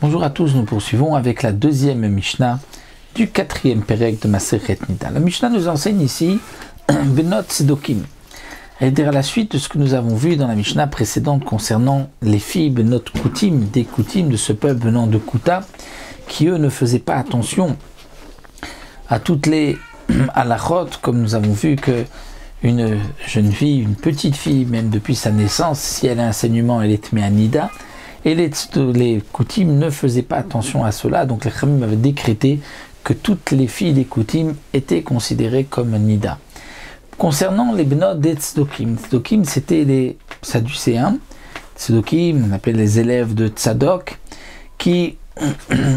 Bonjour à tous, nous poursuivons avec la deuxième Mishnah du quatrième Pérec de Masechet Nida. La Mishnah nous enseigne ici Benot Tzedokim, c'est-à-dire à la suite de ce que nous avons vu dans la Mishnah précédente concernant les filles Benot Koutim, des Koutim de ce peuple venant de Kouta, qui eux ne faisaient pas attention à toutes les halachot, comme nous avons vu que une jeune fille, une petite fille, même depuis sa naissance, si elle a un saignement, elle est tmea nida. Et les Koutim ne faisaient pas attention à cela, donc les Khamim avaient décrété que toutes les filles des Koutim étaient considérées comme Nida. Concernant les Benot des Tzedokim, Tzedokim c'était les Sadducéens, Tzedokim on appelle les élèves de Tzadok, qui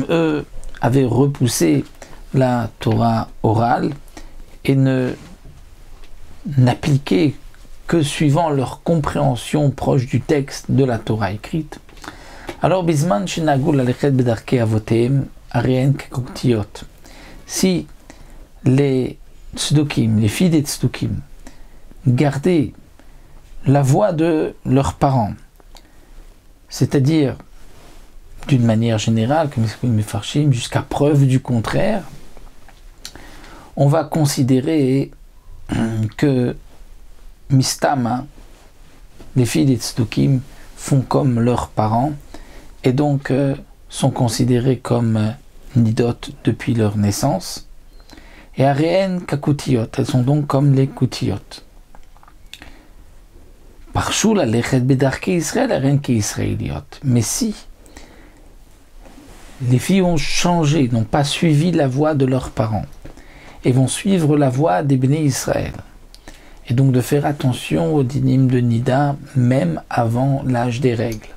eux avaient repoussé la Torah orale et n'appliquaient que suivant leur compréhension proche du texte de la Torah écrite. Alors, Bisman Shinagul Alechet Bedarke Avotem Arien Kekoktiot. Si les Tzedokim, les filles des Tzedokim, gardaient la voix de leurs parents, c'est-à-dire d'une manière générale, comme explique Mefarshim, jusqu'à preuve du contraire, on va considérer que Mistama, les filles des Tzedokim, font comme leurs parents, et donc sont considérés comme nidot depuis leur naissance. Et Areen Kakutiot, elles sont donc comme les Koutiot. Parshul Alechet Bedarke Israël, Areen Ke Israéliot. Mais si les filles ont changé, n'ont pas suivi la voie de leurs parents, et vont suivre la voie des Béné Israël, et donc de faire attention aux dynimes de Nida, même avant l'âge des règles.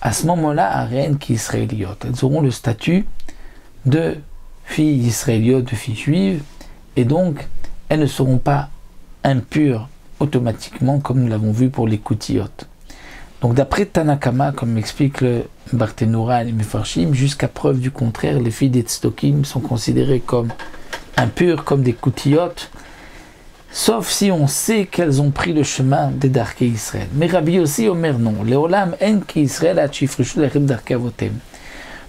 À ce moment-là, Areen qui israéliotes, elles auront le statut de filles israéliotes, de filles juives, et donc elles ne seront pas impures automatiquement, comme nous l'avons vu pour les Koutiotes. Donc d'après Tanakama, comme explique le Barthénoura et les Mefarshim, jusqu'à preuve du contraire, les filles des Tzedokim sont considérées comme impures, comme des Koutiotes, sauf si on sait qu'elles ont pris le chemin des Darkei Israël. Mais Rabbi Yossi Omer non. Leolam en ki Israël a chifrishu lechem darkei avotem.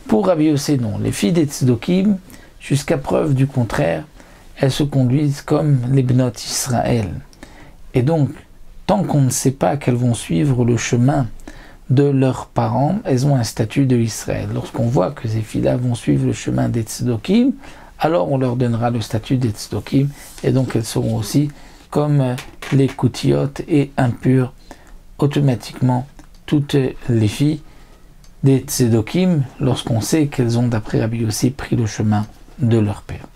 Pour Rabbi Yossi non. Les filles des Tzedokim, jusqu'à preuve du contraire, elles se conduisent comme les Benot Israël. Et donc, tant qu'on ne sait pas qu'elles vont suivre le chemin de leurs parents, elles ont un statut de Israël. Lorsqu'on voit que ces filles-là vont suivre le chemin des Tzedokim, alors on leur donnera le statut des Tzedokim, et donc elles seront aussi comme les Koutiotes et impures automatiquement toutes les filles des Tzedokim, lorsqu'on sait qu'elles ont, d'après Rabbi Yossi, pris le chemin de leur père.